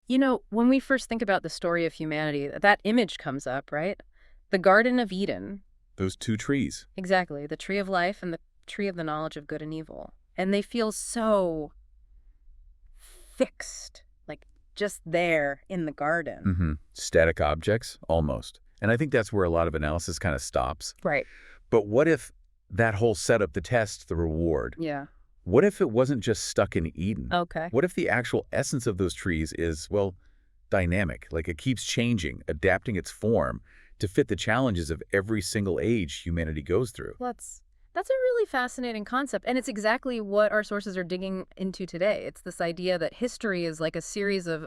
You know, when we first think about the story of humanity, that image comes up, right? The Garden of Eden. Those two trees. Exactly. The tree of life and the tree of the knowledge of good and evil. And they feel so fixed, like just there in the garden. Static objects, almost. And I think that's where a lot of analysis kind of stops. Right. But what if that whole setup, the test, the reward, Yeah. what if it wasn't just stuck in Eden? Okay. What if the actual essence of those trees is, well, dynamic, like it keeps changing, adapting its form to fit the challenges of every single age humanity goes through? Well, that's a really fascinating concept. And it's exactly what our sources are digging into today. It's this idea that history is like a series of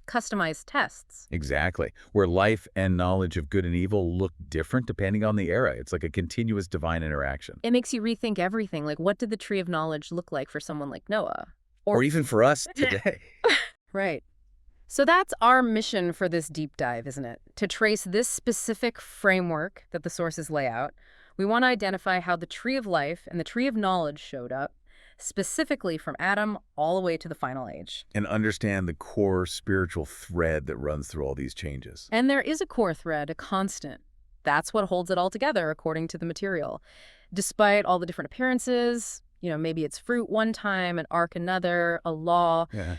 customized tests. Exactly. Where life and knowledge of good and evil look different depending on the era. It's like a continuous divine interaction. It makes you rethink everything. Like, what did the tree of knowledge look like for someone like Noah? Or even for us today. Right. So that's our mission for this deep dive, isn't it? To trace this specific framework that the sources lay out. We want to identify how the tree of life and the tree of knowledge showed up, specifically from Adam all the way to the final age. And understand the core spiritual thread that runs through all these changes. And there is a core thread, a constant. That's what holds it all together, according to the material. Despite all the different appearances, maybe it's fruit one time, an ark another, a law. Yeah.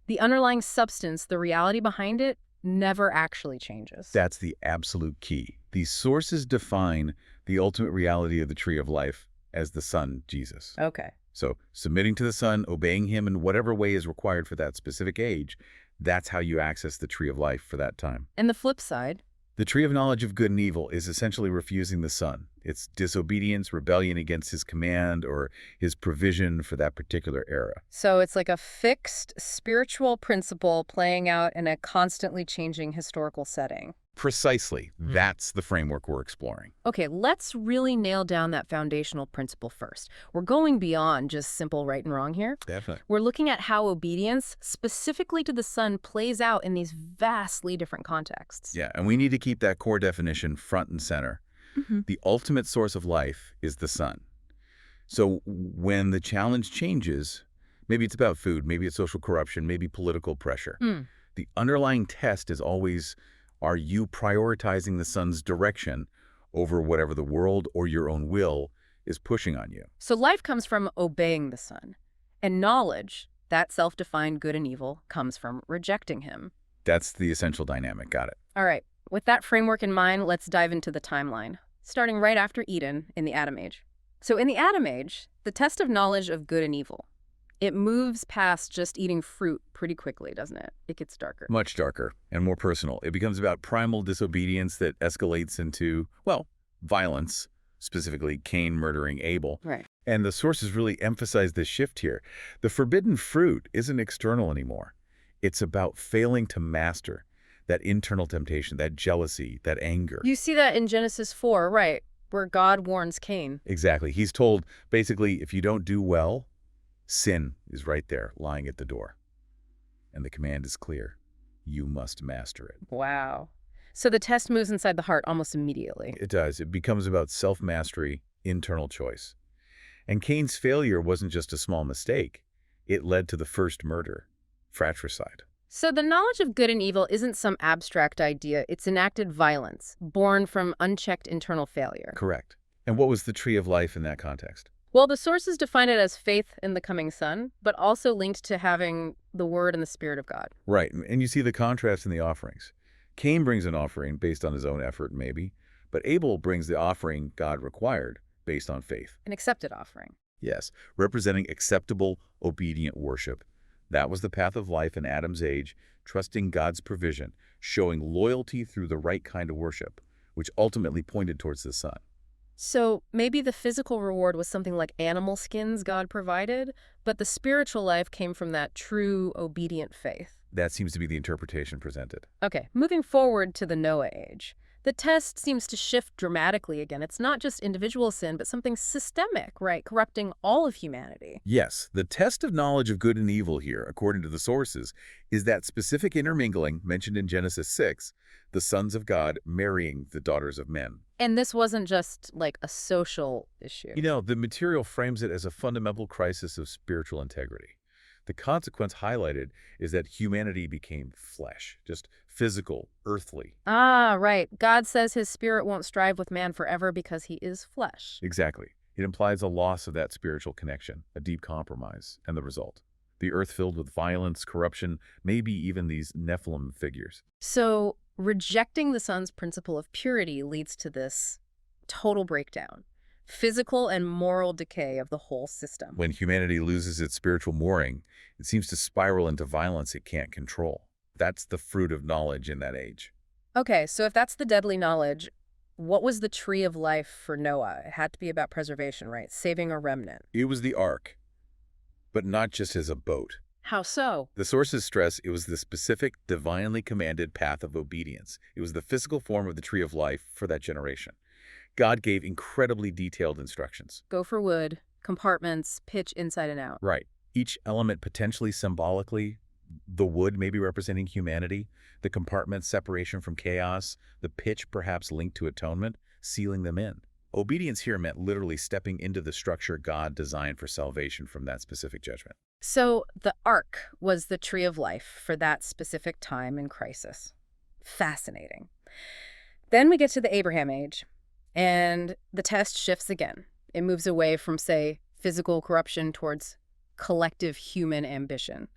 The underlying substance, the reality behind it, never actually changes. That's the absolute key. These sources define the ultimate reality of the tree of life as the Son, Jesus. Okay. So submitting to the Son, obeying him in whatever way is required for that specific age, that's how you access the tree of life for that time. And the flip side? The tree of knowledge of good and evil is essentially refusing the Son. It's disobedience, rebellion against his command or his provision for that particular era. So it's like a fixed spiritual principle playing out in a constantly changing historical setting. Precisely. That's the framework we're exploring. Okay, let's really nail down that foundational principle first. We're going beyond just simple right and wrong here. Definitely. We're looking at how obedience, specifically to the Son, plays out in these vastly different contexts. Yeah, and we need to keep that core definition front and center. The ultimate source of life is the Son. So when the challenge changes, maybe it's about food, maybe it's social corruption, maybe political pressure. The underlying test is always, are you prioritizing the Son's direction over whatever the world or your own will is pushing on you? So life comes from obeying the Son. And knowledge, that self-defined good and evil, comes from rejecting him. That's the essential dynamic. Got it. All right. With that framework in mind, let's dive into the timeline, starting right after Eden in the Adam Age. So in the Adam Age, the test of knowledge of good and evil, it moves past just eating fruit pretty quickly, doesn't it? It gets darker. Much darker and more personal. It becomes about primal disobedience that escalates into, well, violence, specifically Cain murdering Abel. Right. And the sources really emphasize this shift here. The forbidden fruit isn't external anymore. It's about failing to master that internal temptation, that jealousy, that anger. You see that in Genesis 4, right, where God warns Cain. Exactly. He's told, basically, if you don't do well, sin is right there, lying at the door. And the command is clear. You must master it. Wow. So the test moves inside the heart almost immediately. It does. It becomes about self-mastery, internal choice. And Cain's failure wasn't just a small mistake. It led to the first murder, fratricide. So the knowledge of good and evil isn't some abstract idea. It's enacted violence, born from unchecked internal failure. Correct. And what was the tree of life in that context? Well, the sources define it as faith in the coming Son, but also linked to having the Word and the Spirit of God. Right. And you see the contrast in the offerings. Cain brings an offering based on his own effort, maybe, but Abel brings the offering God required based on faith. An accepted offering. Yes, representing acceptable, obedient worship. That was the path of life in Adam's age, trusting God's provision, showing loyalty through the right kind of worship, which ultimately pointed towards the Son. So maybe the physical reward was something like animal skins God provided, but the spiritual life came from that true, obedient faith. That seems to be the interpretation presented. Okay, moving forward to the Noah age. The test seems to shift dramatically again. It's not just individual sin, but something systemic, right? Corrupting all of humanity. Yes, the test of knowledge of good and evil here, according to the sources, is that specific intermingling mentioned in Genesis 6, the sons of God marrying the daughters of men. And this wasn't just like a social issue. You know, the material frames it as a fundamental crisis of spiritual integrity. The consequence highlighted is that humanity became flesh, just physical, earthly. Ah, right. God says his spirit won't strive with man forever because he is flesh. Exactly. It implies a loss of that spiritual connection, a deep compromise, and the result. The earth filled with violence, corruption, maybe even these Nephilim figures. So rejecting the son's principle of purity leads to this total breakdown, physical and moral decay of the whole system. When humanity loses its spiritual mooring, it seems to spiral into violence it can't control. That's the fruit of knowledge in that age. Okay, so if that's the deadly knowledge, what was the tree of life for Noah? It had to be about preservation, right? Saving a remnant. It was the ark, but not just as a boat. How so? The sources stress it was the specific, divinely commanded path of obedience. It was the physical form of the tree of life for that generation. God gave incredibly detailed instructions. Go for wood, compartments, pitch inside and out. Right. Each element potentially symbolically, the wood maybe representing humanity, the compartment separation from chaos, the pitch perhaps linked to atonement, sealing them in. Obedience here meant literally stepping into the structure God designed for salvation from that specific judgment. So the ark was the tree of life for that specific time in crisis. Fascinating. Then we get to the Abraham age, and the test shifts again. It moves away from, say, physical corruption towards collective human ambition,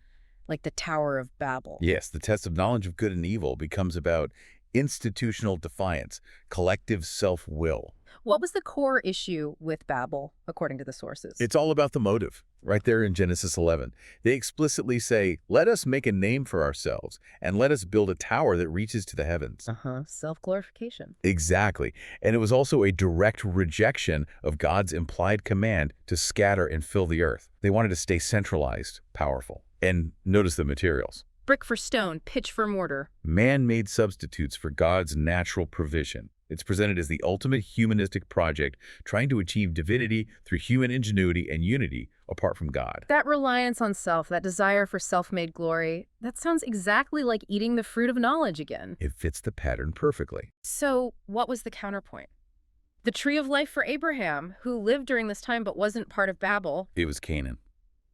like the Tower of Babel. Yes, the test of knowledge of good and evil becomes about institutional defiance, collective self-will. What was the core issue with Babel, according to the sources? It's all about the motive. Right there in Genesis 11, they explicitly say, let us make a name for ourselves and let us build a tower that reaches to the heavens. Self-glorification. Exactly. And it was also a direct rejection of God's implied command to scatter and fill the earth. They wanted to stay centralized, powerful. And notice the materials. Brick for stone, pitch for mortar. Man-made substitutes for God's natural provision. It's presented as the ultimate humanistic project trying to achieve divinity through human ingenuity and unity apart from God. That reliance on self, that desire for self-made glory, that sounds exactly like eating the fruit of knowledge again. It fits the pattern perfectly. So what was the counterpoint? The tree of life for Abraham, who lived during this time but wasn't part of Babel. It was Canaan,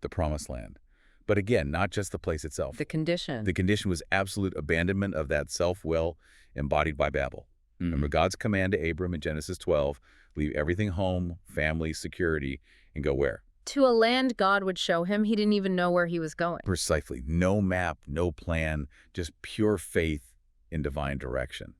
the promised land. But again, not just the place itself. The condition. The condition was absolute abandonment of that self-will embodied by Babel. Remember God's command to Abram in Genesis 12, leave everything home, family, security, and go where? To a land God would show him. He didn't even know where he was going. Precisely. No map, no plan, just pure faith in divine direction.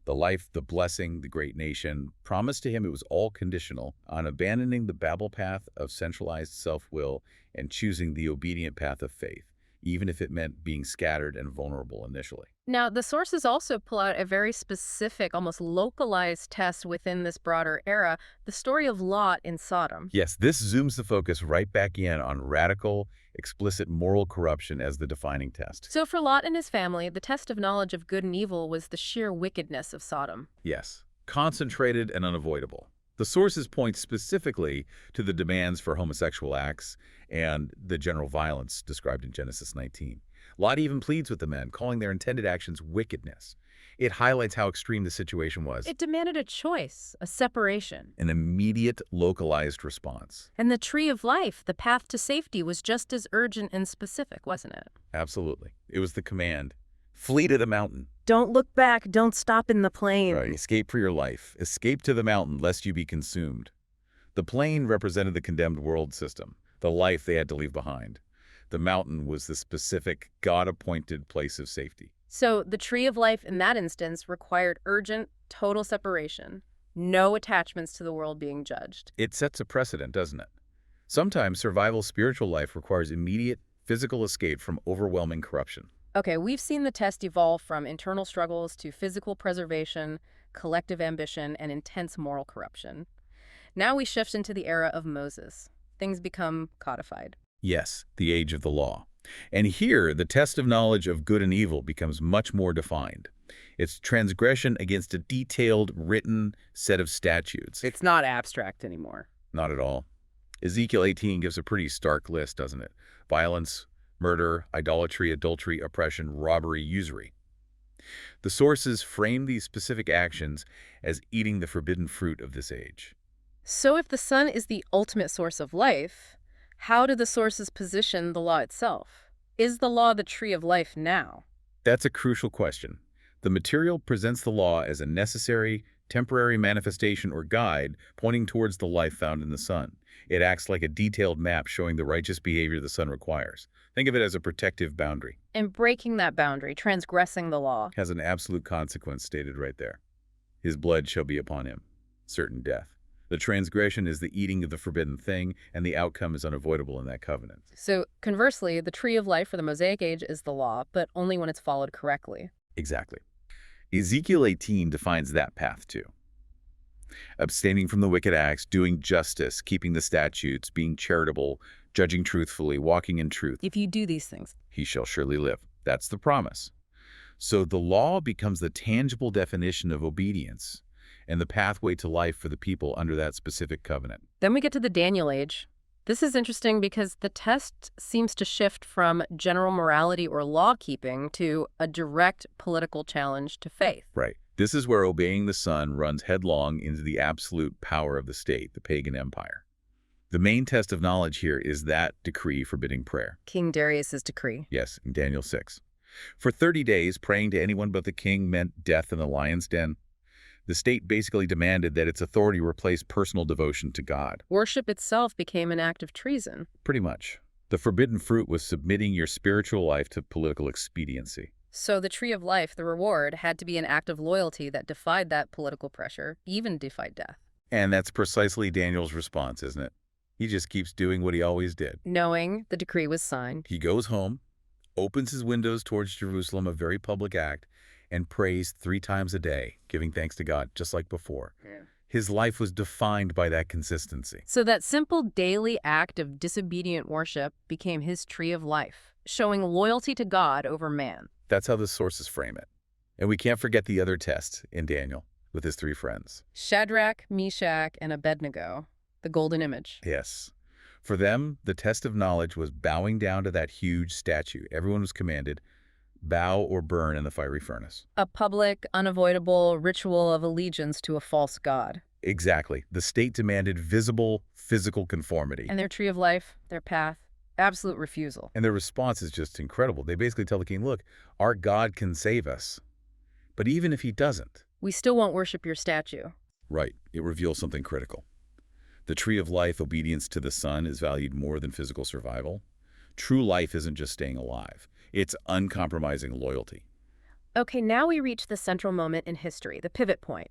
The life, the blessing, the great nation, promised to him it was all conditional on abandoning the Babel path of centralized self-will and choosing the obedient path of faith, even if it meant being scattered and vulnerable initially. Now, the sources also pull out a very specific, almost localized test within this broader era, the story of Lot in Sodom. Yes, this zooms the focus right back in on radical, explicit moral corruption as the defining test. So for Lot and his family, the test of knowledge of good and evil was the sheer wickedness of Sodom. Yes, concentrated and unavoidable. The sources point specifically to the demands for homosexual acts and the general violence described in Genesis 19. Lot even pleads with the men, calling their intended actions wickedness. It highlights how extreme the situation was. It demanded a choice, a separation. An immediate, localized response. And the tree of life, the path to safety, was just as urgent and specific, wasn't it? Absolutely. It was the command. Flee to the mountain. Don't look back. Don't stop in the plain. Right. Escape for your life. Escape to the mountain, lest you be consumed. The plain represented the condemned world system, the life they had to leave behind. The mountain was the specific, God-appointed place of safety. So the tree of life in that instance required urgent, total separation. No attachments to the world being judged. It sets a precedent, doesn't it? Sometimes survival spiritual life requires immediate physical escape from overwhelming corruption. Okay, we've seen the test evolve from internal struggles to physical preservation, collective ambition, and intense moral corruption. Now we shift into the era of Moses. Things become codified. Yes, the age of the law. And here, the test of knowledge of good and evil becomes much more defined. It's transgression against a detailed, written set of statutes. It's not abstract anymore. Not at all. Ezekiel 18 gives a pretty stark list, doesn't it? Violence, murder, idolatry, adultery, oppression, robbery, usury. The sources frame these specific actions as eating the forbidden fruit of this age. So if the sun is the ultimate source of life, How do the sources position the law itself? Is the law the tree of life now? That's a crucial question. The material presents the law as a necessary, temporary manifestation or guide pointing towards the life found in the Son. It acts like a detailed map showing the righteous behavior the Son requires. Think of it as a protective boundary. And breaking that boundary, transgressing the law. Has an absolute consequence stated right there. His blood shall be upon him, certain death. The transgression is the eating of the forbidden thing, and the outcome is unavoidable in that covenant. So, conversely, the tree of life for the Mosaic Age is the law, but only when it's followed correctly. Exactly. Ezekiel 18 defines that path too. Abstaining from the wicked acts, doing justice, keeping the statutes, being charitable, judging truthfully, walking in truth. If you do these things, He shall surely live. That's the promise. So the law becomes the tangible definition of obedience and the pathway to life for the people under that specific covenant. then we get to the Daniel Age. This is interesting because the test seems to shift from general morality or law-keeping to a direct political challenge to faith. Right. This is where obeying the Son runs headlong into the absolute power of the state, the pagan empire. The main test of knowledge here is that decree forbidding prayer. King Darius's decree. Yes, in Daniel 6. For 30 days, praying to anyone but the king meant death in the lion's den. The state basically demanded that its authority replace personal devotion to God. Worship itself became an act of treason. Pretty much. The forbidden fruit was submitting your spiritual life to political expediency. So the tree of life, the reward, had to be an act of loyalty that defied that political pressure, even defied death. And that's precisely Daniel's response, isn't it? He just keeps doing what he always did. Knowing the decree was signed. He goes home, opens his windows towards Jerusalem, a very public act, and prays 3 times a day, giving thanks to God, just like before. Yeah. His life was defined by that consistency. So that simple daily act of disobedient worship became his tree of life, showing loyalty to God over man. That's how the sources frame it. And we can't forget the other test in Daniel with his 3 friends. Shadrach, Meshach, and Abednego, the golden image. Yes. For them, the test of knowledge was bowing down to that huge statue. Everyone was commanded, bow or burn in the fiery furnace. A public, unavoidable ritual of allegiance to a false god. Exactly. The state demanded visible, physical conformity. And their tree of life, their path, absolute refusal. And their response is just incredible. They basically tell the king, look, our God can save us. But even if he doesn't, We still won't worship your statue. right, it reveals something critical. The tree of life, obedience to the Son, is valued more than physical survival. True life isn't just staying alive. It's uncompromising loyalty. Okay, now we reach the central moment in history, the pivot point.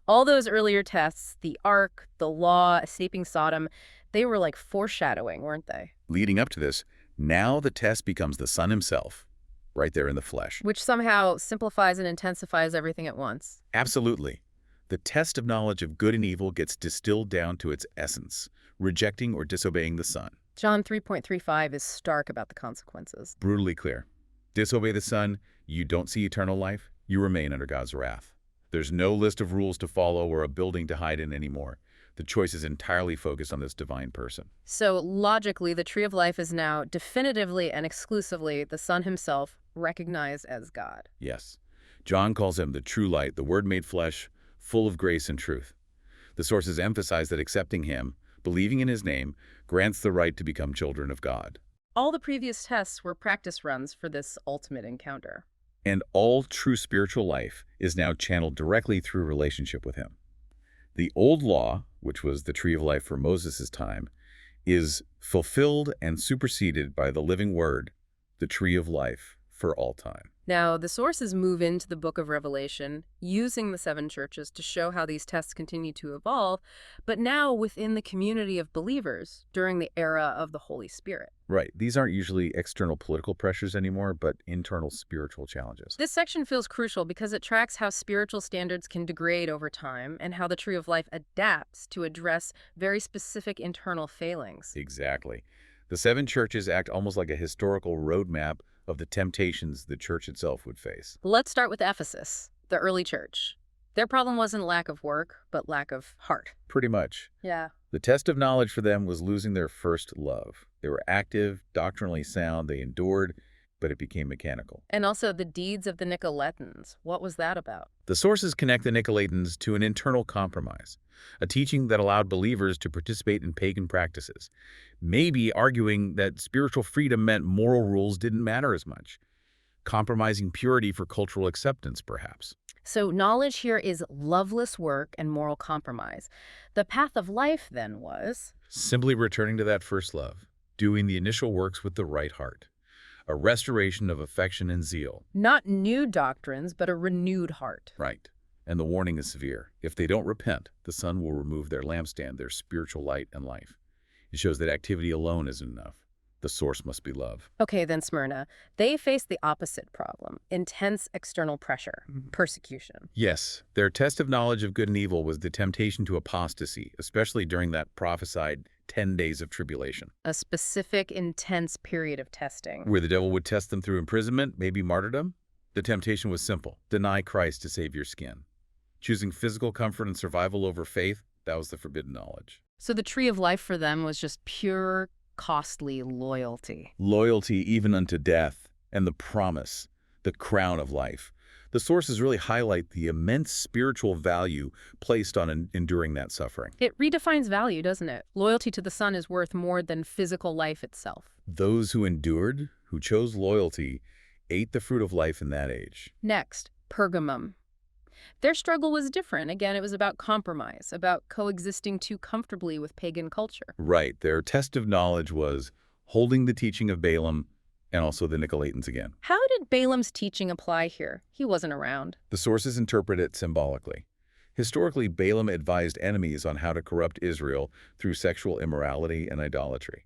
All those earlier tests, the Ark, the law, escaping Sodom, they were like foreshadowing, weren't they? Leading up to this, now the test becomes the Son himself, right there in the flesh. Which somehow simplifies and intensifies everything at once. Absolutely. The test of knowledge of good and evil gets distilled down to its essence, rejecting or disobeying the Son. John 3.35 is stark about the consequences. Brutally clear. Disobey the Son, you don't see eternal life, you remain under God's wrath. There's no list of rules to follow or a building to hide in anymore. The choice is entirely focused on this divine person. So logically, the tree of life is now definitively and exclusively the Son himself, recognized as God. Yes. John calls him the true light, the Word made flesh, full of grace and truth. The sources emphasize that accepting him, believing in his name, grants the right to become children of God. All the previous tests were practice runs for this ultimate encounter. And all true spiritual life is now channeled directly through relationship with him. The old law, which was the tree of life for Moses' time, is fulfilled and superseded by the living word, the tree of life for all time. Now, the sources move into the book of Revelation, using the 7 churches to show how these tests continue to evolve, but now within the community of believers during the era of the Holy Spirit. Right. These aren't usually external political pressures anymore, but internal spiritual challenges. This section feels crucial because it tracks how spiritual standards can degrade over time and how the tree of life adapts to address very specific internal failings. Exactly. The 7 churches act almost like a historical roadmap of the temptations the church itself would face. Let's start with Ephesus, the early church. Their problem wasn't lack of work, but lack of heart. Pretty much. Yeah. The test of knowledge for them was losing their first love. They were active, doctrinally sound, they endured, but it became mechanical. And also the deeds of the Nicolaitans. What was that about? The sources connect the Nicolaitans to an internal compromise, a teaching that allowed believers to participate in pagan practices, maybe arguing that spiritual freedom meant moral rules didn't matter as much, compromising purity for cultural acceptance, perhaps. So knowledge here is loveless work and moral compromise. The path of life, then, was Simply returning to that first love, doing the initial works with the right heart, a restoration of affection and zeal. not new doctrines, but a renewed heart. Right. And the warning is severe. If they don't repent, the sun will remove their lampstand, their spiritual light and life. It shows that activity alone isn't enough. The source must be love. Okay, then Smyrna. They faced the opposite problem, intense external pressure, persecution. Yes, their test of knowledge of good and evil was the temptation to apostasy, especially during that prophesied 10 days of tribulation, A specific, intense period of testing. where the devil would test them through imprisonment, maybe martyrdom. The temptation was simple: deny Christ to save your skin. Choosing physical comfort and survival over faith, that was the forbidden knowledge. So the tree of life for them was just pure, costly loyalty. Loyalty even unto death, and the promise, the crown of life. The sources really highlight the immense spiritual value placed on enduring that suffering. It redefines value, doesn't it? Loyalty to the Son is worth more than physical life itself. Those who endured, who chose loyalty, ate the fruit of life in that age. Next, Pergamum. Their struggle was different. Again, it was about compromise, about coexisting too comfortably with pagan culture. Right. Their test of knowledge was holding the teaching of Balaam and also the Nicolaitans again. How did Balaam's teaching apply here? He wasn't around. The sources interpret it symbolically. Historically, Balaam advised enemies on how to corrupt Israel through sexual immorality and idolatry.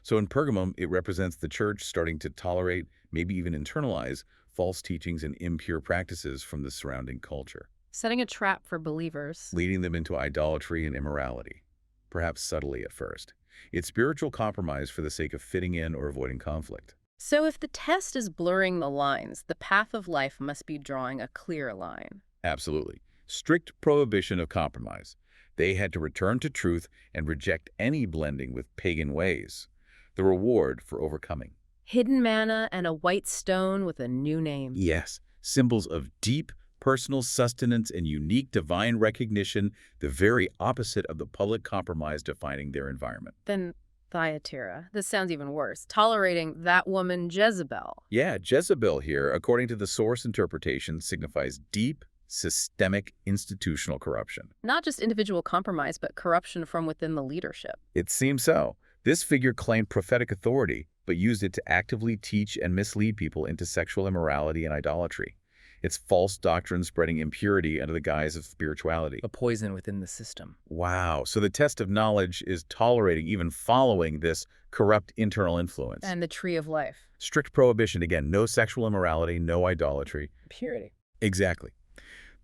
So in Pergamum, it represents the church starting to tolerate, maybe even internalize, false teachings and impure practices from the surrounding culture, Setting a trap for believers. leading them into idolatry and immorality, perhaps subtly at first. It's spiritual compromise for the sake of fitting in or avoiding conflict. So if the test is blurring the lines, the path of life must be drawing a clear line. Absolutely. Strict prohibition of compromise. They had to return to truth and reject any blending with pagan ways. The reward for overcoming. Hidden manna and a white stone with a new name. Yes, symbols of deep personal sustenance and unique divine recognition, the very opposite of the public compromise defining their environment. Then Thyatira. This sounds even worse. Tolerating that woman Jezebel. Yeah, Jezebel here, according to the source interpretation, signifies deep, systemic institutional corruption. Not just individual compromise, but corruption from within the leadership. It seems so. This figure claimed prophetic authority, but used it to actively teach and mislead people into sexual immorality and idolatry. It's false doctrine spreading impurity under the guise of spirituality. A poison within the system. Wow. So the test of knowledge is tolerating, even following this corrupt internal influence. And the tree of life. Strict prohibition, again, no sexual immorality, no idolatry. Purity. Exactly.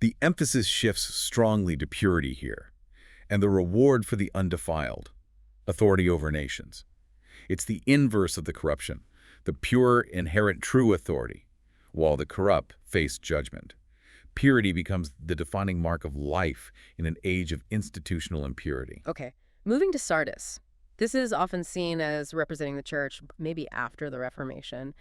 The emphasis shifts strongly to purity here, and the reward for the undefiled, authority over nations. It's the inverse of the corruption, the pure, inherent, true authority, while the corrupt face judgment. Purity becomes the defining mark of life in an age of institutional impurity. Okay. Moving to Sardis. This is often seen as representing the church, maybe after the Reformation.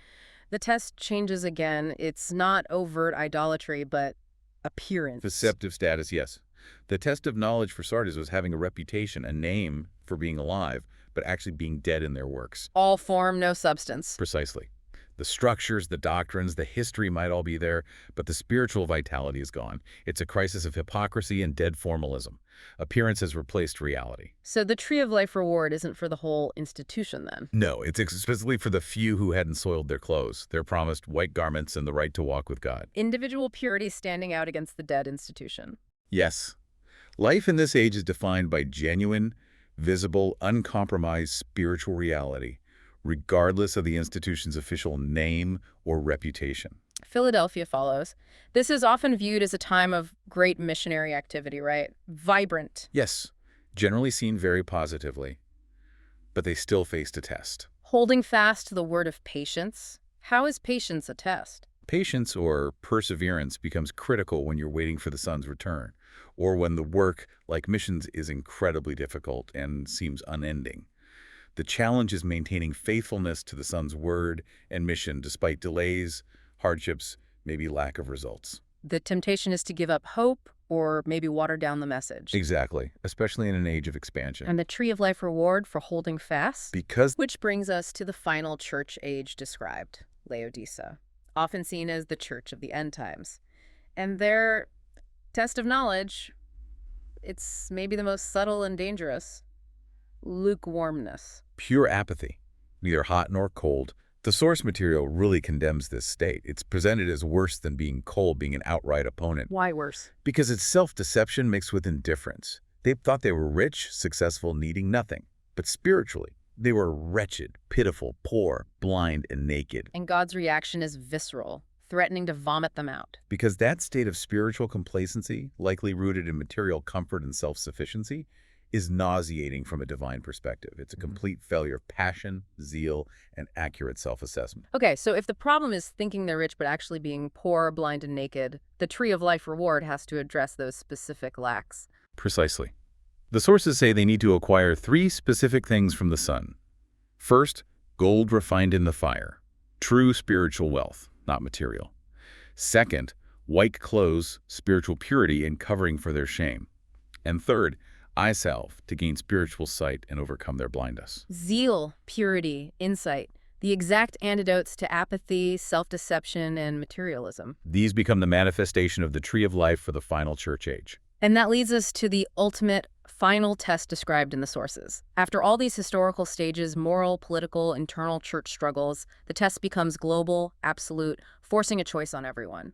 The test changes again. It's not overt idolatry, but appearance. Deceptive status, yes. The test of knowledge for Sardis was having a reputation, a name for being alive, but actually being dead in their works. All form, no substance. Precisely. The structures, the doctrines, the history might all be there, but the spiritual vitality is gone. It's a crisis of hypocrisy and dead formalism. Appearance has replaced reality. So the tree of life reward isn't for the whole institution then? No, it's explicitly for the few who hadn't soiled their clothes. They're promised white garments and the right to walk with God. Individual purity standing out against the dead institution. Yes. Life in this age is defined by genuine, visible, uncompromised spiritual reality, regardless of the institution's official name or reputation. Philadelphia follows. This is often viewed as a time of great missionary activity, right? Vibrant. Yes, generally seen very positively, but they still faced a test. Holding fast to the word of patience. How is patience a test? Patience or perseverance becomes critical when you're waiting for the Son's return, or when the work, like missions, is incredibly difficult and seems unending. The challenge is maintaining faithfulness to the Son's word and mission despite delays, hardships, maybe lack of results. The temptation is to give up hope or maybe water down the message. Exactly, especially in an age of expansion. And the tree of life reward for holding fast? Because Which brings us to the final church age described, Laodicea, often seen as the church of the end times. And their test of knowledge, it's maybe the most subtle and dangerous: lukewarmness. pure apathy, neither hot nor cold. The source material really condemns this state. It's presented as worse than being cold, being an outright opponent. Why worse? Because it's self-deception mixed with indifference. They thought they were rich, successful, needing nothing. But spiritually, they were wretched, pitiful, poor, blind, and naked. And God's reaction is visceral, threatening to vomit them out. Because that state of spiritual complacency, likely rooted in material comfort and self-sufficiency, is nauseating from a divine perspective. It's a complete failure of passion, zeal, and accurate self-assessment. Okay, so if the problem is thinking they're rich but actually being poor, blind, and naked, the tree of life reward has to address those specific lacks. Precisely. The sources say they need to acquire 3 specific things from the Son. First, gold refined in the fire. True spiritual wealth, not material. Second, white clothes, spiritual purity and covering for their shame. And third, eye salve to gain spiritual sight and overcome their blindness. Zeal, purity, insight, the exact antidotes to apathy, self-deception, and materialism. These become the manifestation of the tree of life for the final church age. And that leads us to the ultimate, final test described in the sources. After all these historical stages, moral, political, internal church struggles, the test becomes global, absolute, forcing a choice on everyone.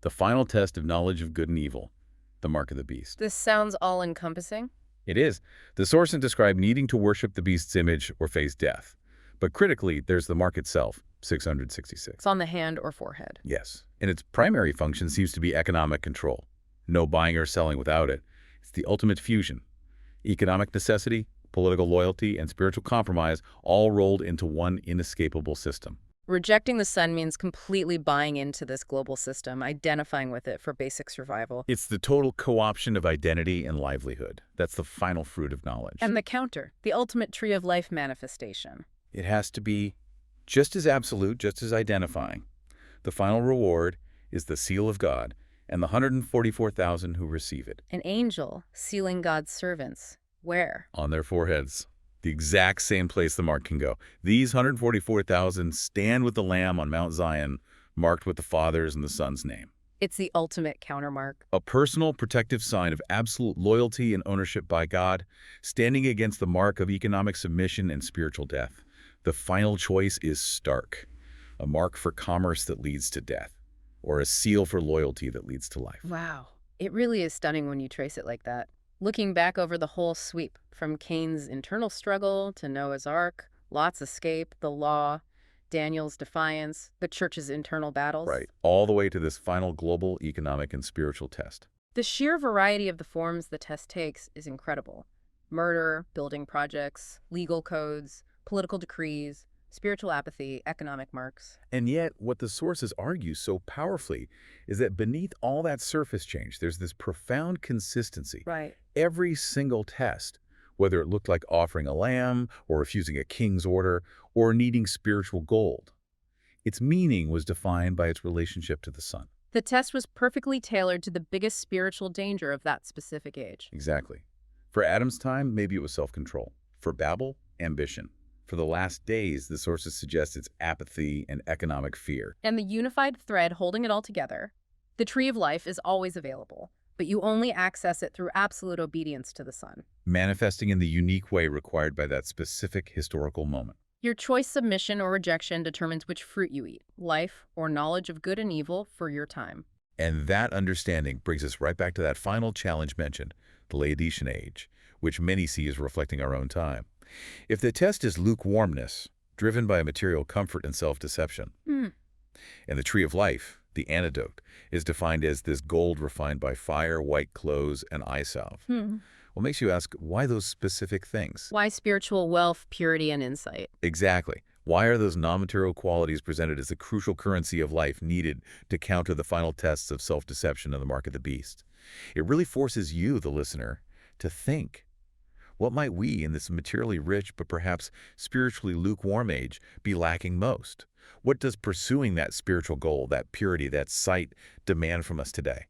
The final test of knowledge of good and evil, the mark of the beast. This sounds all-encompassing. It is. The sources describe needing to worship the beast's image or face death. But critically, there's the mark itself, 666. It's on the hand or forehead. Yes, and its primary function seems to be economic control. No buying or selling without it. It's the ultimate fusion. Economic necessity, political loyalty, and spiritual compromise all rolled into one inescapable system. Rejecting the sun means completely buying into this global system, identifying with it for basic survival. It's the total co-option of identity and livelihood. That's the final fruit of knowledge. And the counter, the ultimate tree of life manifestation. It has to be just as absolute, just as identifying. The final reward is the seal of God and the 144,000 who receive it. An angel sealing God's servants. Where? On their foreheads. The exact same place the mark can go. These 144,000 stand with the Lamb on Mount Zion, marked with the Father's and the Son's name. It's the ultimate countermark. A personal protective sign of absolute loyalty and ownership by God, standing against the mark of economic submission and spiritual death. The final choice is stark. A mark for commerce that leads to death, or a seal for loyalty that leads to life. Wow. It really is stunning when you trace it like that. Looking back over the whole sweep, from Cain's internal struggle to Noah's Ark, Lot's escape, the law, Daniel's defiance, the church's internal battles. Right, all the way to this final global economic and spiritual test. The sheer variety of the forms the test takes is incredible. Murder, building projects, legal codes, political decrees, spiritual apathy, economic marks. And yet, what the sources argue so powerfully is that beneath all that surface change, there's this profound consistency. Right. Every single test, whether it looked like offering a lamb or refusing a king's order or needing spiritual gold, its meaning was defined by its relationship to the Son. The test was perfectly tailored to the biggest spiritual danger of that specific age. Exactly. For Adam's time, maybe it was self-control. For Babel, ambition. For the last days, the sources suggest it's apathy and economic fear. And the unified thread holding it all together, the tree of life, is always available, but you only access it through absolute obedience to the Son. Manifesting in the unique way required by that specific historical moment. Your choice, submission, or rejection determines which fruit you eat, life or knowledge of good and evil for your time. And that understanding brings us right back to that final challenge mentioned, the Laodicean age, which many see as reflecting our own time. If the test is lukewarmness, driven by material comfort and self-deception, and the tree of life, the antidote, is defined as this gold refined by fire, white clothes, and eye salve. What makes you ask, why those specific things? Why spiritual wealth, purity, and insight? Exactly. Why are those non-material qualities presented as the crucial currency of life needed to counter the final tests of self-deception and the mark of the beast? It really forces you, the listener, to think. What might we, in this materially rich but perhaps spiritually lukewarm age, be lacking most? What does pursuing that spiritual goal, that purity, that sight demand from us today?